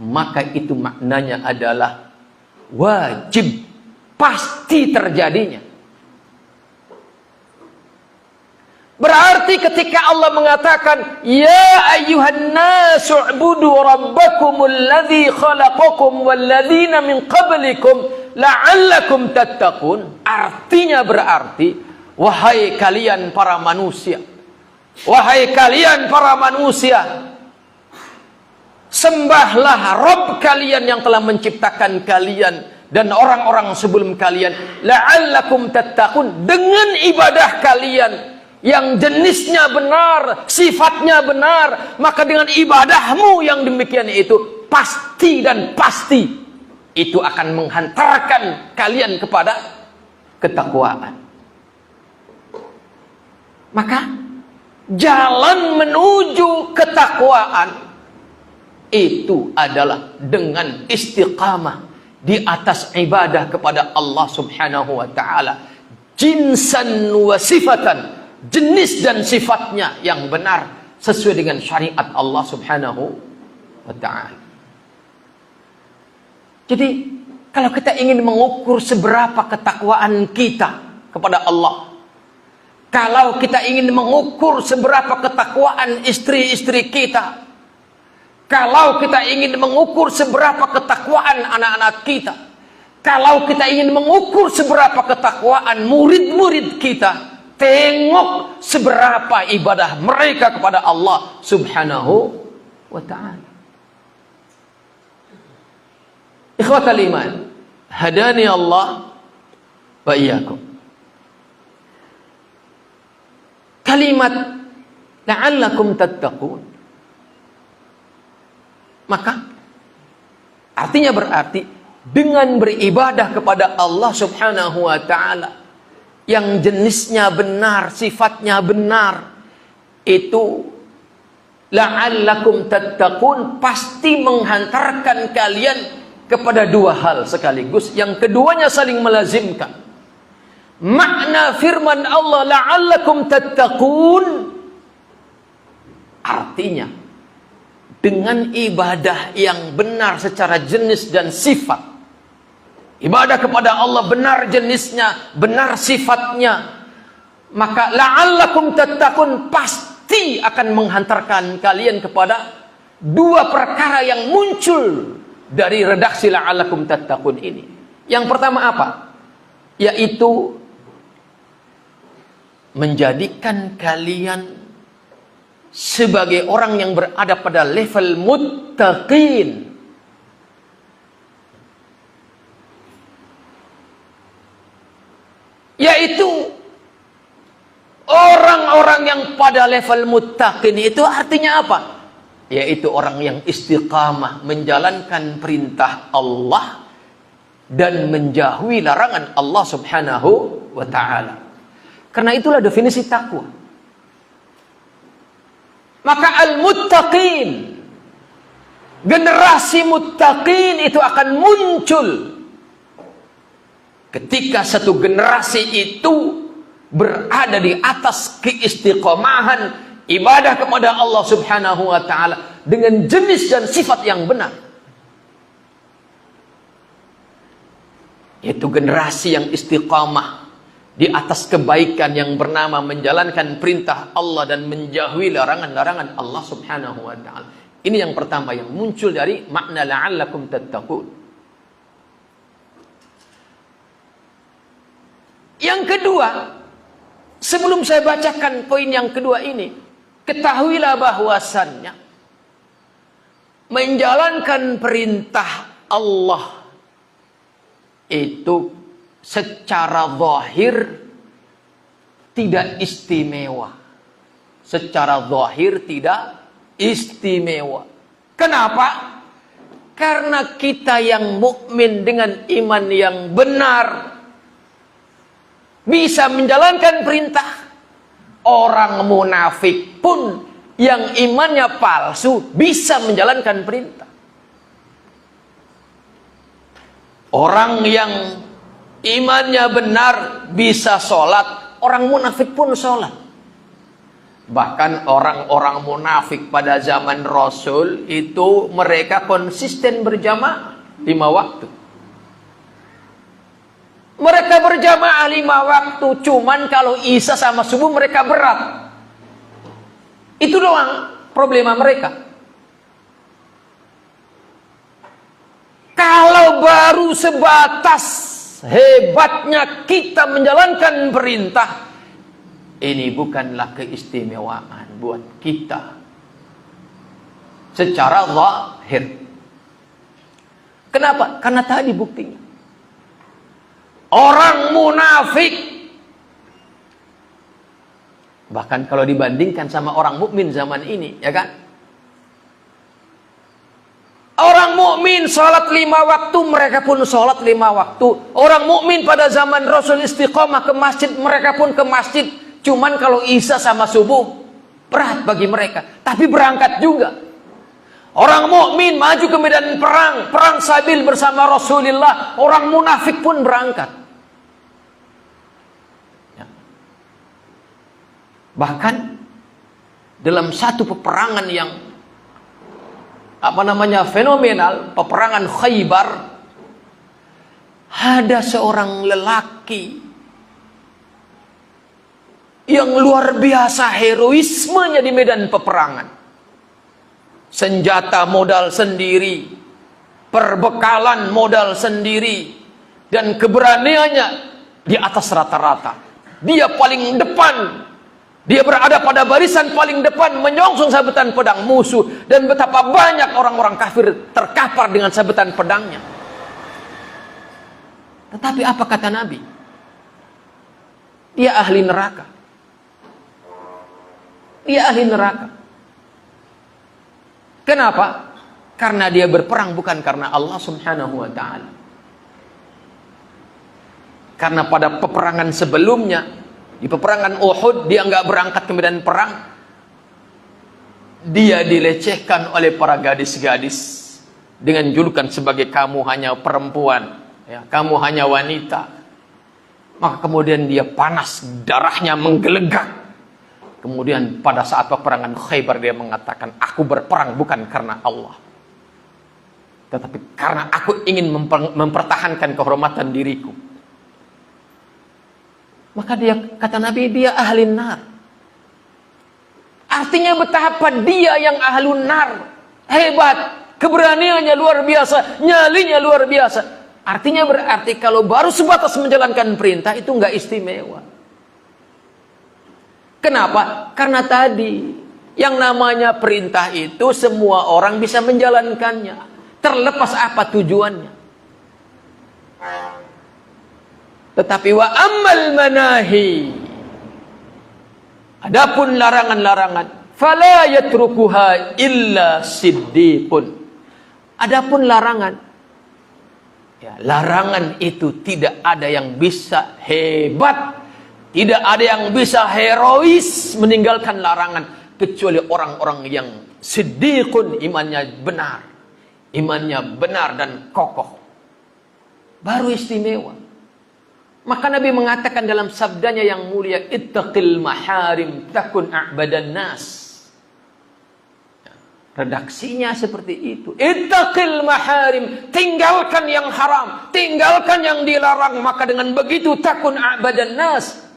maka itu maknanya adalah wajib, pasti terjadinya. Berarti ketika Allah mengatakan ya ayyuhan nasu ubudu rabbakumul ladzi khalaqakum wal ladzina min qablikum la'allakum tattaqun, artinya berarti wahai kalian para manusia, wahai kalian para manusia, sembahlah Rabb kalian yang telah menciptakan kalian dan orang-orang sebelum kalian, la'allakum tattaqun, dengan ibadah kalian yang jenisnya benar, sifatnya benar, maka dengan ibadahmu yang demikian itu pasti dan pasti itu akan menghantarkan kalian kepada ketakwaan. Maka jalan menuju ketakwaan itu adalah dengan istiqamah di atas ibadah kepada Allah Subhanahu wa taala, jinsan wa sifatan, jenis dan sifatnya yang benar sesuai dengan syariat Allah Subhanahu wa ta'ala. Jadi kalau kita ingin mengukur seberapa ketakwaan kita kepada Allah, kalau kita ingin mengukur seberapa ketakwaan istri-istri kita, kalau kita ingin mengukur seberapa ketakwaan anak-anak kita, kalau kita ingin mengukur seberapa ketakwaan murid-murid kita, tengok seberapa ibadah mereka kepada Allah Subhanahu wa ta'ala. Ikhwatal iman, hadani Allah wa iyyakum. Kalimat la'allakum tattaqun, maka artinya berarti dengan beribadah kepada Allah Subhanahu wa ta'ala yang jenisnya benar, sifatnya benar, itu la'allakum tattaqun pasti menghantarkan kalian kepada dua hal sekaligus, yang keduanya saling melazimkan. Makna firman Allah la'allakum tattaqun artinya dengan ibadah yang benar secara jenis dan sifat, ibadah kepada Allah benar jenisnya, benar sifatnya, maka la'allakum tattaqun pasti akan menghantarkan kalian kepada dua perkara yang muncul dari redaksi la'allakum tattaqun ini. Yang pertama apa? Yaitu menjadikan kalian sebagai orang yang berada pada level muttaqin. Yaitu orang-orang yang pada level muttaqin itu artinya apa? Yaitu orang yang istiqamah menjalankan perintah Allah dan menjauhi larangan Allah Subhanahu wa ta'ala. Karena itulah definisi takwa. Maka al-muttaqin, generasi muttaqin itu akan muncul ketika satu generasi itu berada di atas keistiqomahan ibadah kepada Allah Subhanahu wa taala dengan jenis dan sifat yang benar. Yaitu generasi yang istiqamah di atas kebaikan yang bernama menjalankan perintah Allah dan menjauhi larangan-larangan Allah Subhanahu wa taala. Ini yang pertama yang muncul dari makna la'allakum tattaqun. Yang kedua, sebelum saya bacakan poin yang kedua ini, ketahuilah bahwasannya menjalankan perintah Allah itu secara zahir tidak istimewa. Secara zahir tidak istimewa. Kenapa? Karena kita yang mukmin dengan iman yang benar bisa menjalankan perintah. Orang munafik pun yang imannya palsu bisa menjalankan perintah. Orang yang imannya benar bisa sholat, orang munafik pun sholat. Bahkan orang-orang munafik pada zaman Rasul itu mereka konsisten berjamaah 5 waktu. Mereka berjamaah 5 waktu, cuman kalau Isya sama subuh mereka berat. Itu doang problema mereka. Kalau baru sebatas hebatnya kita menjalankan perintah, ini bukanlah keistimewaan buat kita secara zahir. Kenapa? Karena tadi buktinya. Orang munafik, bahkan kalau dibandingkan sama orang mukmin zaman ini, ya kan? Orang mukmin salat 5 waktu, mereka pun salat 5 waktu. Orang mukmin pada zaman Rasul istiqomah ke masjid, mereka pun ke masjid. Cuman kalau Isya sama subuh berat bagi mereka, tapi berangkat juga. Orang mukmin maju ke medan perang, perang sabil bersama Rasulullah. Orang munafik pun berangkat. Ya. Bahkan dalam satu peperangan yang fenomenal, peperangan Khaybar, ada seorang lelaki yang luar biasa heroismenya di medan peperangan. Senjata modal sendiri, perbekalan modal sendiri, dan keberaniannya di atas rata-rata. Dia paling depan. Dia berada pada barisan paling depan menyongsong sabetan pedang musuh, dan betapa banyak orang-orang kafir terkapar dengan sabetan pedangnya. Tetapi apa kata Nabi? Dia ahli neraka. Dia ahli neraka. Kenapa? Karena dia berperang bukan karena Allah Subhanahu wa taala. Karena pada peperangan sebelumnya, di peperangan Uhud, dia nggak berangkat ke medan perang. Dia dilecehkan oleh para gadis-gadis dengan julukan sebagai kamu hanya perempuan, ya, kamu hanya wanita. Maka kemudian dia panas, darahnya menggelegak. Kemudian pada saat peperangan Khaybar dia mengatakan, aku berperang bukan karena Allah, tetapi karena aku ingin mempertahankan kehormatan diriku. Maka dia, kata Nabi, dia ahli nar. Artinya betapa dia yang ahli nar, hebat, keberaniannya luar biasa, nyalinya luar biasa. Artinya berarti kalau baru sebatas menjalankan perintah itu nggak istimewa. Kenapa? Karena tadi yang namanya perintah itu semua orang bisa menjalankannya, terlepas apa tujuannya. Tetapi wa ammal manahi, adapun larangan-larangan, fala yatrukuha illa siddiqun. Adapun larangan, ya, larangan itu tidak ada yang bisa hebat, tidak ada yang bisa herois meninggalkan larangan, kecuali orang-orang yang siddiqun, imannya benar dan kokoh. Baru istimewa. Maka Nabi mengatakan dalam sabdanya yang mulia, ittaqil maharim takun a'badan nas. Redaksinya seperti itu. Ittaqil maharim, tinggalkan yang haram, tinggalkan yang dilarang, maka dengan begitu takun a'badan nas.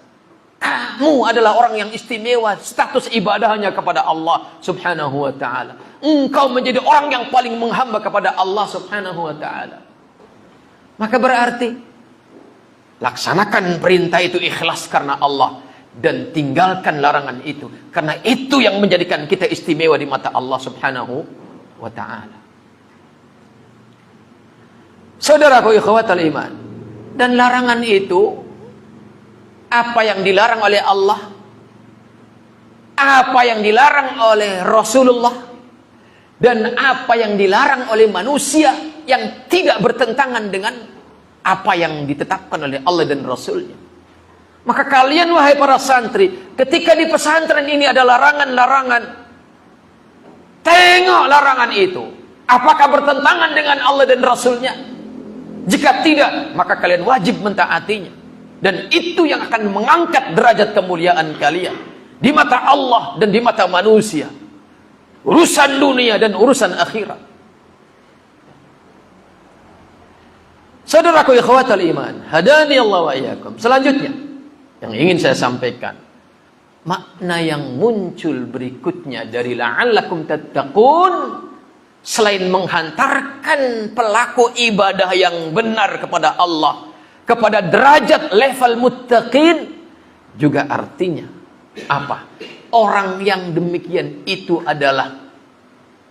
Kamu adalah orang yang istimewa, status ibadahnya kepada Allah Subhanahu wa taala. Engkau menjadi orang yang paling menghamba kepada Allah Subhanahu wa taala. Maka berarti laksanakan perintah itu ikhlas karena Allah, dan tinggalkan larangan itu karena itu yang menjadikan kita istimewa di mata Allah Subhanahu wa taala. Saudaraku ikhwatal iman, dan larangan itu, apa yang dilarang oleh Allah, apa yang dilarang oleh Rasulullah, dan apa yang dilarang oleh manusia yang tidak bertentangan dengan apa yang ditetapkan oleh Allah dan Rasulnya. Maka kalian wahai para santri, ketika di pesantren ini ada larangan-larangan, tengok larangan itu, apakah bertentangan dengan Allah dan Rasulnya? Jika tidak, maka kalian wajib mentaatinya. Dan itu yang akan mengangkat derajat kemuliaan kalian di mata Allah dan di mata manusia, urusan dunia dan urusan akhirat. Saudaraku ikhwatal iman, hadani Allah wa iyyakum. Selanjutnya yang ingin saya sampaikan, makna yang muncul berikutnya dari la'allakum tattaqun, selain menghantarkan pelaku ibadah yang benar kepada Allah kepada derajat level muttaqin, juga artinya apa? Orang yang demikian itu adalah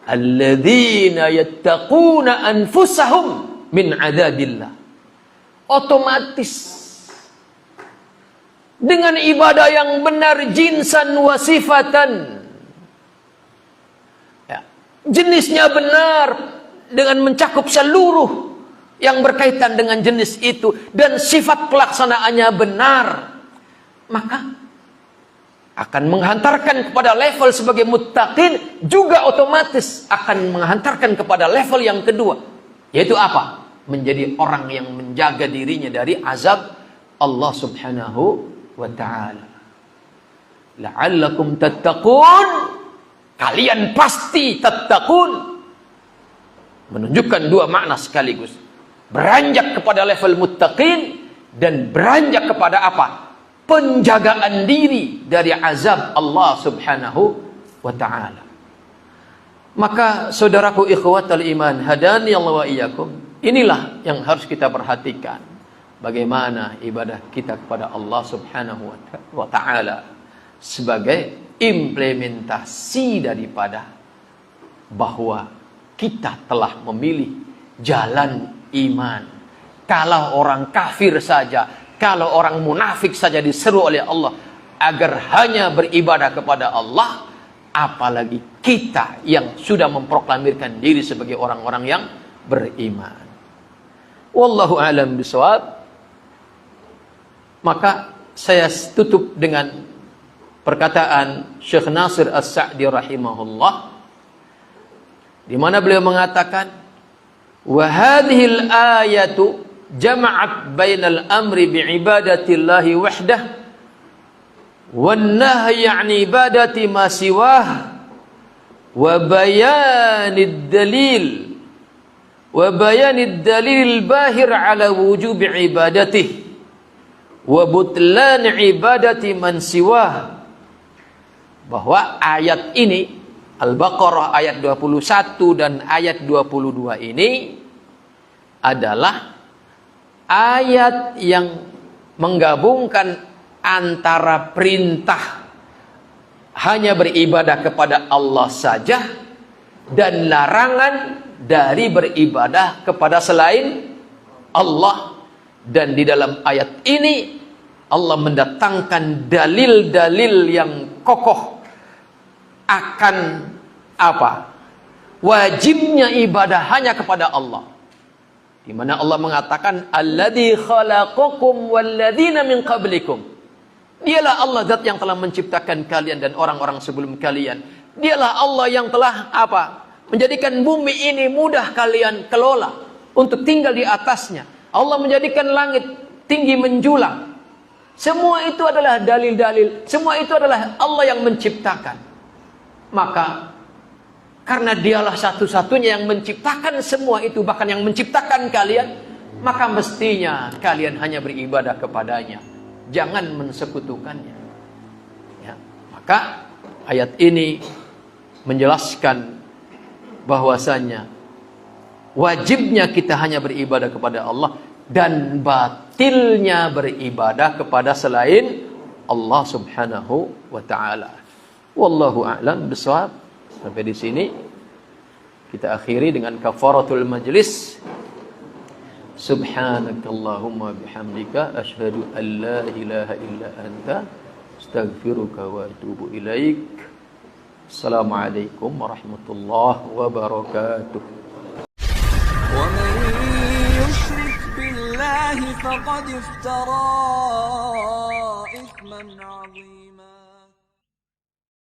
alladzina yattaquna anfusahum min adzabillah. Otomatis dengan ibadah yang benar, jinsan wa sifatan, ya, jenisnya benar dengan mencakup seluruh yang berkaitan dengan jenis itu, dan sifat pelaksanaannya benar, maka akan menghantarkan kepada level sebagai muttaqin, juga otomatis akan menghantarkan kepada level yang kedua, yaitu apa? Menjadi orang yang menjaga dirinya dari azab Allah Subhanahu wa ta'ala. La'allakum tattaqun, kalian pasti tattaqun, menunjukkan dua makna sekaligus, beranjak kepada level muttaqin dan beranjak kepada apa? Penjagaan diri dari azab Allah Subhanahu wa ta'ala. Maka saudaraku ikhwatal iman, hadani Allah wa iyyakum, inilah yang harus kita perhatikan. Bagaimana ibadah kita kepada Allah Subhanahu wa ta'ala sebagai implementasi daripada bahwa kita telah memilih jalan iman. Kalau orang kafir saja, kalau orang munafik saja diseru oleh Allah agar hanya beribadah kepada Allah, apalagi kita yang sudah memproklamirkan diri sebagai orang-orang yang beriman. Wallahu a'lam bishawab. Maka saya tutup dengan perkataan Syekh Nasir As-Sa'di rahimahullah, di mana beliau mengatakan, wa hadhil ayatu jama'at bainal amri bi'ibadatillahi wahdah wan nahyi 'an ibadati ma siwah wa bayanid dalil bahir 'ala wujubi ibadatihi wa butlan ibadati man siwah. Bahwa ayat ini, Al-Baqarah ayat 21 dan ayat 22 ini adalah ayat yang menggabungkan antara perintah hanya beribadah kepada Allah saja dan larangan dari beribadah kepada selain Allah. Dan di dalam ayat ini Allah mendatangkan dalil-dalil yang kokoh akan apa? Wajibnya ibadah hanya kepada Allah. Di mana Allah mengatakan alladzi khalaqakum walladzina min qablikum Dialah Allah zat yang telah menciptakan kalian dan orang-orang sebelum kalian. Dialah Allah yang telah menjadikan bumi ini mudah kalian kelola untuk tinggal di atasnya. Allah menjadikan langit tinggi menjulang. Semua itu adalah dalil-dalil. Semua itu adalah Allah yang menciptakan. Maka karena dialah satu-satunya yang menciptakan semua itu, bahkan yang menciptakan kalian, maka mestinya kalian hanya beribadah kepadanya. Jangan mensekutukannya. Ya, maka ayat ini menjelaskan bahwasanya wajibnya kita hanya beribadah kepada Allah dan batilnya beribadah kepada selain Allah Subhanahu wa taala. Wallahu a'lam bishawab. Sampai di sini kita akhiri dengan kafaratul majlis. Subhanakallahumma bihamdika asyhadu an la ilaha illa anta astaghfiruka wa atubu ilaik. Assalamualaikum warahmatullahi wabarakatuh. ومن يشرك بالله فقد افترى إثما عظيما